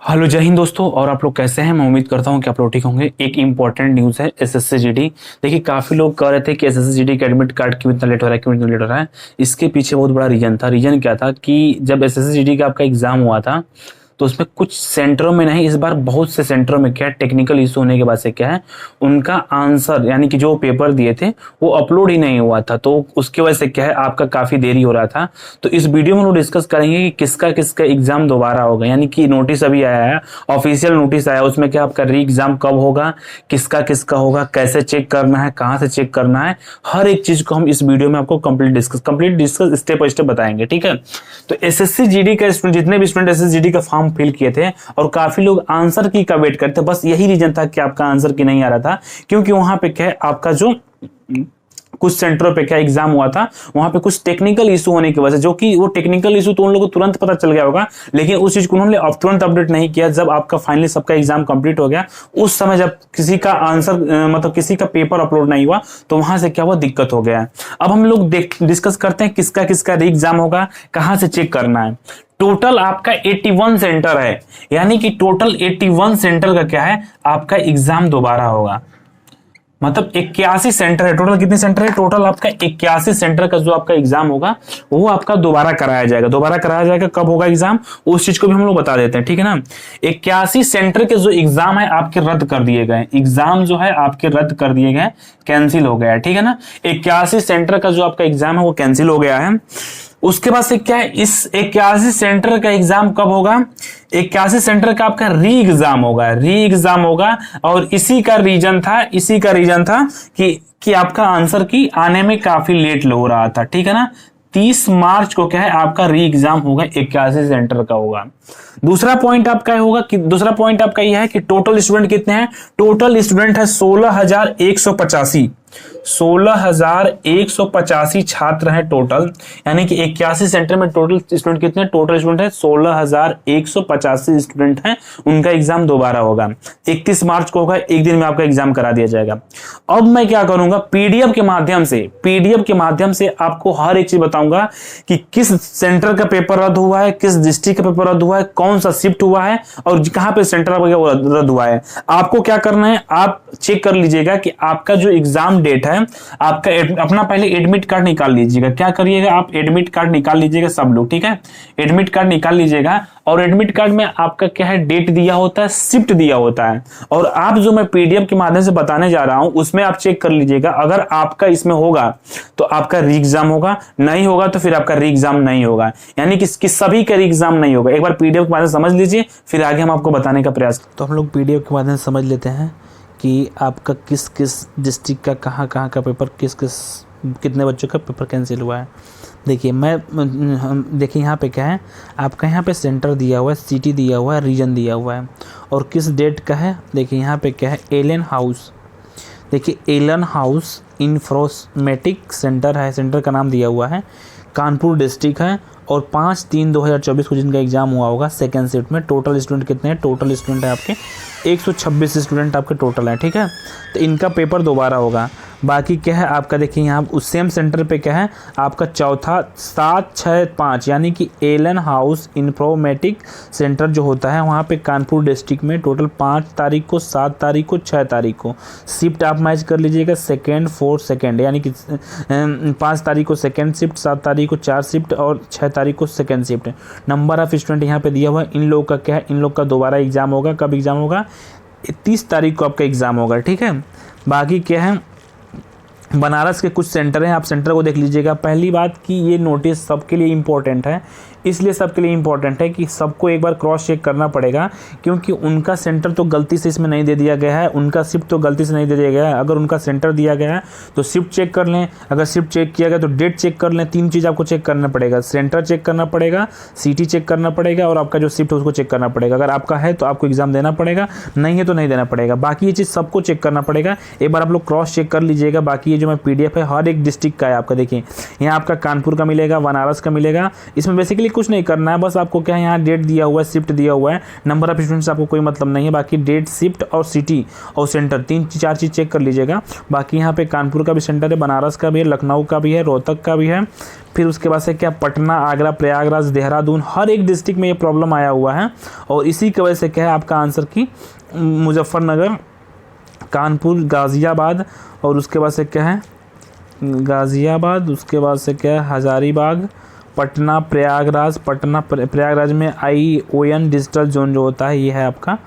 Hello जय हिंद दोस्तों। और आप लोग कैसे हैं? मैं उम्मीद करता हूं कि आप लोग ठीक होंगे। एक इंपॉर्टेंट न्यूज़ है एसएससी जीडी। देखिए काफ़ी लोग कह रहे थे कि एसएससी जीडी का एडमिट कार्ड क्यों इतना लेट हो रहा है, क्यों इतना लेट हो रहा है। इसके पीछे बहुत बड़ा रीजन था। रीजन क्या था कि जब एसएससी जीडी का आपका एग्जाम हुआ था तो उसमें कुछ सेंटरों में नहीं, इस बार बहुत से सेंटरों में क्या टेक्निकल इशू होने के बाद से क्या है, उनका आंसर यानी कि जो पेपर दिए थे वो अपलोड ही नहीं हुआ था। तो उसकी वजह से क्या है, आपका काफ़ी देरी हो रहा था। तो इस वीडियो में हम लोग डिस्कस करेंगे कि किसका किसका एग्जाम दोबारा होगा। यानी कि नोटिस अभी आया है, ऑफिशियल नोटिस आया, उसमें क्या आपका री एग्जाम कब होगा, किसका किसका होगा, कैसे चेक करना है, कहाँ से चेक करना है, हर एक चीज को हम इस वीडियो में आपको complete discuss step by step बताएंगे। ठीक है। तो एसएससी जीडी का स्टूडेंट, जितने भी स्टूडेंट एसएससी जीडी का फॉर्म फिल किए थे और काफी लोग आंसर की का वेट करते, बस यही रीजन था कि आपका आंसर की नहीं आ रहा था। क्योंकि वहां पे क्या है, आपका जो कुछ सेंटरों पे क्या एग्जाम हुआ था, वहां पे कुछ टेक्निकल इशू होने की वजह से, जो कि वो टेक्निकल इशू तो उन लोगों को तुरंत पता चल गया होगा, लेकिन उस चीज को उन्होंने अब तुरंत अपडेट नहीं किया। जब आपका फाइनली सबका एग्जाम कंप्लीट हो गया, उस समय जब किसी का आंसर मतलब किसी का पेपर अपलोड नहीं हुआ, तो वहां से क्या हुआ, दिक्कत हो गया। अब हम लोग डिस्कस करते हैं किसका किसका री एग्जाम होगा, कहां से चेक करना है। टोटल आपका 81 सेंटर है, यानी कि टोटल 81 सेंटर का क्या है, आपका एग्जाम दोबारा होगा। मतलब 81 सेंटर है टोटल। कितने सेंटर है टोटल? आपका 81 सेंटर का जो आपका एग्जाम होगा वो आपका दोबारा कराया जाएगा। दोबारा कराया जाएगा, कब होगा एग्जाम, उस चीज को भी हम लोग बता देते हैं। ठीक है ना। 81 सेंटर के जो एग्जाम है आपके रद्द कर दिए गए, एग्जाम जो है आपके रद्द कर दिए गए, कैंसिल हो गया है। ठीक है ना। 81 सेंटर का जो आपका एग्जाम है वो कैंसिल हो गया है। उसके बाद से क्या है, इस 81 सेंटर का एग्जाम कब होगा, 81 सेंटर का आपका री एग्जाम होगा, री एग्जाम होगा। और इसी का रीजन था कि आपका आंसर की आने में काफी लेट हो रहा था। ठीक है ना। 30 मार्च को क्या है, आपका री एग्जाम होगा, 81 सेंटर का होगा। दूसरा पॉइंट आपका यह है कि टोटल स्टूडेंट कितने हैं। टोटल स्टूडेंट है 16,185 16,185 छात्र हैं टोटल। यानी कि 81 सेंटर में टोटल स्टूडेंट कितने, टोटल स्टूडेंट है 16,185 स्टूडेंट हैं। उनका एग्जाम दोबारा होगा, 31 मार्च को होगा, एक दिन में आपका एग्जाम करा दिया जाएगा। अब मैं क्या करूंगा, पीडीएफ के माध्यम से आपको हर एक चीज बताऊंगा कि किस सेंटर का पेपर रद्द हुआ है, किस डिस्ट्रिक्ट का पेपर रद्द हुआ है, कौन सा शिफ्ट हुआ है और कहां पे सेंटर रद्द हुआ है। आपको क्या करना है, आप चेक कर लीजिएगा कि आपका जो एग्जाम डेट है, आपका अपना पहले एडमिट कार्ड निकाल लीजिएगा। क्या करिएगा, आप एडमिट कार्ड निकाल लीजिएगा सब लोग। ठीक है। एडमिट कार्ड निकाल लीजिएगा और एडमिट कार्ड में आपका क्या है, डेट दिया होता है, शिफ्ट दिया होता है। और आप जो मैं पीडीएफ के माध्यम से बताने जा रहा हूं उसमें आप चेक कर लीजिएगा। अगर आपका इसमें होगा तो आपका री एग्जाम होगा, नहीं होगा तो फिर आपका री एग्जाम नहीं होगा। यानी कि सभी का री एग्जाम नहीं होगा। एक बार पीडीएफ के माध्यम से समझ लीजिए, फिर आगे हम आपको बताने का प्रयास। तो हम लोग पीडीएफ के माध्यम से समझ लेते हैं कि आपका किस किस डिस्ट्रिक्ट का कहाँ का पेपर, कितने बच्चों का पेपर कैंसिल हुआ है। देखिए देखिए यहाँ पे क्या है, आपका यहाँ पे सेंटर दिया हुआ है, सिटी दिया हुआ है, रीजन दिया हुआ है और किस डेट का है। देखिए यहाँ पे क्या है, एलन हाउस। देखिए एलन हाउस इंफ्रोमेटिक सेंटर है, सेंटर का नाम दिया हुआ है, कानपुर डिस्ट्रिक्ट है और 5/3/2024 को जिनका एग्जाम हुआ होगा सेकेंड शिफ्ट में। टोटल स्टूडेंट कितने हैं, टोटल स्टूडेंट है आपके 126 स्टूडेंट आपके टोटल है। ठीक है। तो इनका पेपर दोबारा होगा। बाकी क्या है आपका, देखिए यहाँ उस सेम सेंटर पे क्या है आपका चौथा 765, यानी कि एलन हाउस इंफॉर्मेटिक सेंटर जो होता है वहाँ पे कानपुर डिस्ट्रिक्ट में टोटल 5 तारीख को, 7 तारीख को, 6 तारीख को शिफ्ट आप मैच कर लीजिएगा, सेकेंड 4 सेकेंड, यानी कि 5 तारीख को सेकेंड शिफ्ट, 7 तारीख को 4 शिफ्ट और 6 तारीख को second shift. Number of student यहाँ पे दिया हुआ है। इन लोग का क्या है, इन लोग का दोबारा एग्जाम होगा। कब एग्जाम होगा, 30 तारीख को आपका एग्जाम होगा। ठीक है। बाकी क्या है, बनारस के कुछ सेंटर हैं, आप सेंटर को देख लीजिएगा। पहली बात कि ये नोटिस सबके लिए इम्पोर्टेंट है, इसलिए सबके लिए इम्पोर्टेंट है कि सबको एक बार क्रॉस चेक करना पड़ेगा, क्योंकि उनका सेंटर तो गलती से इसमें नहीं दे दिया गया है, उनका शिफ्ट तो गलती से नहीं दे दिया गया है। अगर उनका सेंटर दिया गया है तो शिफ्ट चेक कर लें, अगर शिफ्ट चेक किया गया तो डेट चेक कर लें। 3 चीज़ आपको चेक करना पड़ेगा, सेंटर चेक करना पड़ेगा, सिटी चेक करना पड़ेगा और आपका जो शिफ्ट है उसको चेक करना पड़ेगा। अगर आपका है तो आपको एग्जाम देना पड़ेगा, नहीं है तो नहीं देना पड़ेगा। बाकी ये चीज़ सबको चेक करना पड़ेगा, एक बार आप लोग क्रॉस चेक कर लीजिएगा। बाकी ये जो मैं पीडीएफ है हर एक डिस्ट्रिक्ट का है आपका, देखिए यहाँ आपका कानपुर का मिलेगा, बनारस का मिलेगा। इसमें बेसिकली देखिए कुछ नहीं करना है, बस आपको क्या है यहाँ डेट दिया हुआ है, शिफ्ट दिया हुआ है, नंबर ऑफ स्टूडेंट्स आपको कोई मतलब नहीं है, बाकी डेट, शिफ्ट और सिटी और सेंटर 3-4 चीज़ चेक कर लीजिएगा। बाकी यहाँ पे कानपुर का भी सेंटर है, बनारस का भी है, लखनऊ का भी है, रोहतक का भी है, फिर उसके बाद से क्या पटना, आगरा, प्रयागराज, देहरादून, हर एक डिस्ट्रिक्ट में ये प्रॉब्लम आया हुआ है। और इसी की वजह से क्या है आपका आंसर की मुजफ्फरनगर, कानपुर, गाज़ियाबाद और उसके बाद से क्या है गाज़ियाबाद, उसके बाद से क्या है हज़ारीबाग, पटना, प्रयागराज में ION डिजिटल जोन जो होता है ये है आपका।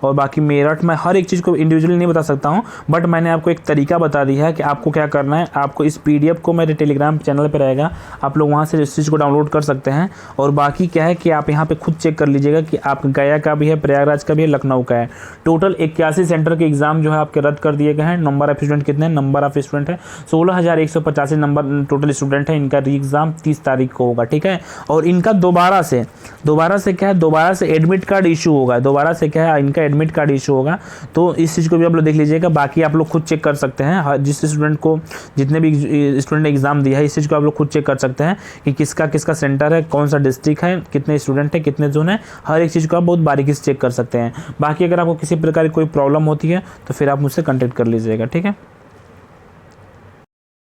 और बाकी मेरठ में हर एक चीज़ को इंडिविजुअली नहीं बता सकता हूँ, बट मैंने आपको एक तरीका बता दिया है कि आपको क्या करना है। आपको इस PDF को मेरे टेलीग्राम चैनल पे रहेगा, आप लोग वहाँ से इस चीज़ को डाउनलोड कर सकते हैं। और बाकी क्या है कि आप यहाँ पे खुद चेक कर लीजिएगा कि आप गया का भी है, प्रयागराज का भी है, लखनऊ का है। टोटल 81 सेंटर के एग्ज़ाम जो है आपके रद्द कर दिए गए हैं। नंबर ऑफ स्टूडेंट कितने हैं? नंबर ऑफ स्टूडेंट है 16,185 नंबर टोटल स्टूडेंट है। इनका री एग्ज़ाम 30 तारीख को होगा, ठीक है। और इनका दोबारा से क्या है, दोबारा से एडमिट कार्ड इशू होगा, दोबारा से क्या है इनका एडमिट कार्ड इशू होगा। तो इस चीज़ को भी आप लोग देख लीजिएगा। बाकी आप लोग खुद चेक कर सकते हैं, जिस स्टूडेंट को, जितने भी स्टूडेंट ने एग्जाम दिया है, इस चीज़ को आप लोग खुद चेक कर सकते हैं कि किसका किसका सेंटर है, कौन सा डिस्ट्रिक्ट है, कितने स्टूडेंट है, कितने जोन है, हर एक चीज़ को आप बहुत बारीकी से चेक कर सकते हैं। बाकी अगर आपको किसी प्रकार की कोई प्रॉब्लम होती है तो फिर आप मुझसे कॉन्टेक्ट कर लीजिएगा, ठीक है।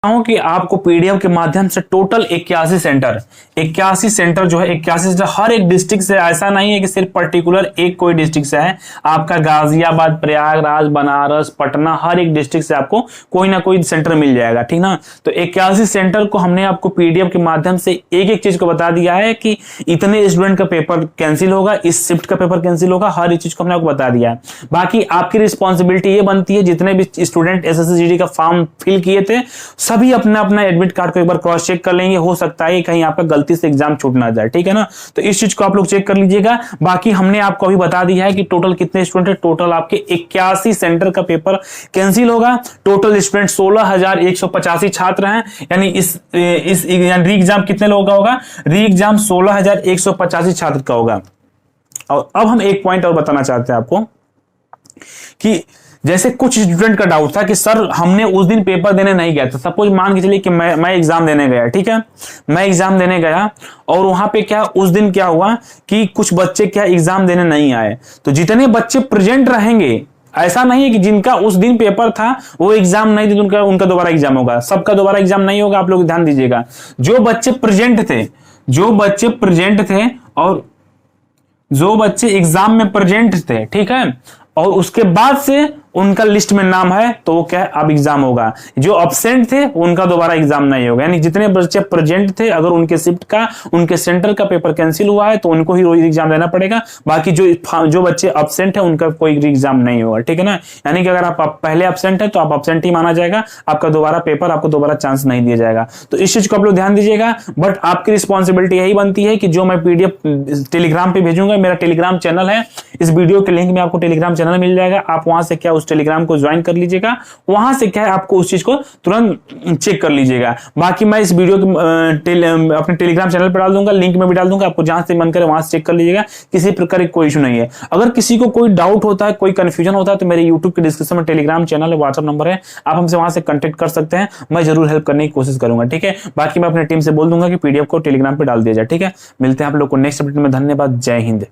कि आपको PDF के माध्यम से टोटल 81 सेंटर जो है 81 सेंटर हर एक डिस्ट्रिक्ट से, ऐसा नहीं है कि सिर्फ पर्टिकुलर एक कोई डिस्ट्रिक्ट से है। आपका गाजियाबाद, प्रयागराज, बनारस, पटना, हर एक डिस्ट्रिक्ट से आपको कोई ना कोई सेंटर मिल जाएगा, ठीक ना। तो 81 सेंटर को हमने आपको PDF के माध्यम से एक एक चीज को बता दिया है कि इतने स्टूडेंट का पेपर कैंसिल होगा, इस शिफ्ट का पेपर कैंसिल होगा, हर एक चीज को हमने आपको बता दिया है। बाकी आपकी रिस्पॉन्सिबिलिटी ये बनती है, जितने भी स्टूडेंट SSC GD का फॉर्म फिल किए थे सभी अपना अपना एडमिट कार्ड को एक बार क्रॉस चेक कर लेंगे। हो सकता है कहीं आपका गलती से एग्जाम छूट ना जाए, ठीक है ना। तो इस चीज को आप लोग चेक कर लीजिएगा। बाकी हमने आपको अभी बता दिया है कि टोटल कितने स्टूडेंट है। टोटल आपके 81 सेंटर का पेपर कैंसिल होगा। टोटल स्टूडेंट 16,185 छात्र हैं, यानी इस री एग्जाम कितने लोगों का होगा? री एग्जाम 16,185 छात्र का होगा। और अब हम एक पॉइंट और बताना चाहते हैं आपको कि जैसे कुछ स्टूडेंट का डाउट था कि सर हमने उस दिन पेपर देने नहीं गया था। सपोज मान के चलिए कि मैं एग्जाम देने गया, ठीक है, मैं एग्जाम देने गया और वहां पे क्या उस दिन क्या हुआ कि कुछ बच्चे क्या एग्जाम देने नहीं आए। तो जितने बच्चे प्रेजेंट रहेंगे, ऐसा नहीं है कि जिनका उस दिन पेपर था वो एग्जाम नहीं दी तो उनका दोबारा एग्जाम होगा। सबका दोबारा एग्जाम नहीं होगा, आप लोग ध्यान दीजिएगा। जो बच्चे प्रेजेंट थे और जो बच्चे एग्जाम में प्रेजेंट थे, ठीक है, और उसके बाद से उनका लिस्ट में नाम है तो वो क्या अब एग्जाम होगा। जो एब्सेंट थे उनका दोबारा एग्जाम नहीं होगा। यानी जितने बच्चे प्रेजेंट थे, अगर उनके शिफ्ट का, उनके सेंटर का पेपर कैंसिल हुआ है तो उनको ही रोज एग्जाम देना पड़ेगा। बाकी जो बच्चे एब्सेंट है उनका कोई एग्जाम नहीं होगा, ठीक है ना। यानी कि अगर आप पहले एब्सेंट है तो आप एब्सेंट ही माना जाएगा, आपका दोबारा पेपर, आपको दोबारा चांस नहीं दिया जाएगा। तो इस चीज को आप लोग ध्यान दीजिएगा। बट आपकी रिस्पॉन्सिबिलिटी यही बनती है कि जो मैं PDF टेलीग्राम पे भेजूंगा, मेरा टेलीग्राम चैनल है, इस वीडियो के लिंक में आपको टेलीग्राम चैनल मिल जाएगा। आप वहां से क्या उस टेलीग्राम को ज्वाइन कर लीजिएगा। वहां से क्या है आपको उस चीज को तुरंत चेक कर लीजिएगा। बाकी मैं इस वीडियो के अपने टेलीग्राम चैनल पर डाल दूंगा, लिंक में भी डाल दूंगा, आपको जहां से मन करे वहां से चेक कर लीजिएगा। किसी प्रकार की कोई इशू नहीं है। अगर किसी को कोई डाउट होता है, कोई कंफ्यूजन होता है तो मेरे यूट्यूब के डिस्क्रिप्शन में टेलीग्राम चैनल है, व्हाट्सएप नंबर है, आप हमसे वहां से कांटेक्ट कर सकते हैं। मैं जरूर हेल्प करने की कोशिश करूंगा, ठीक है। बाकी मैं अपने टीम से बोल दूंगा कि PDF को टेलीग्राम पे डाल दिया जाए, ठीक है। मिलते हैं आप लोग को नेक्स्ट अपडेट में। धन्यवाद। जय हिंद।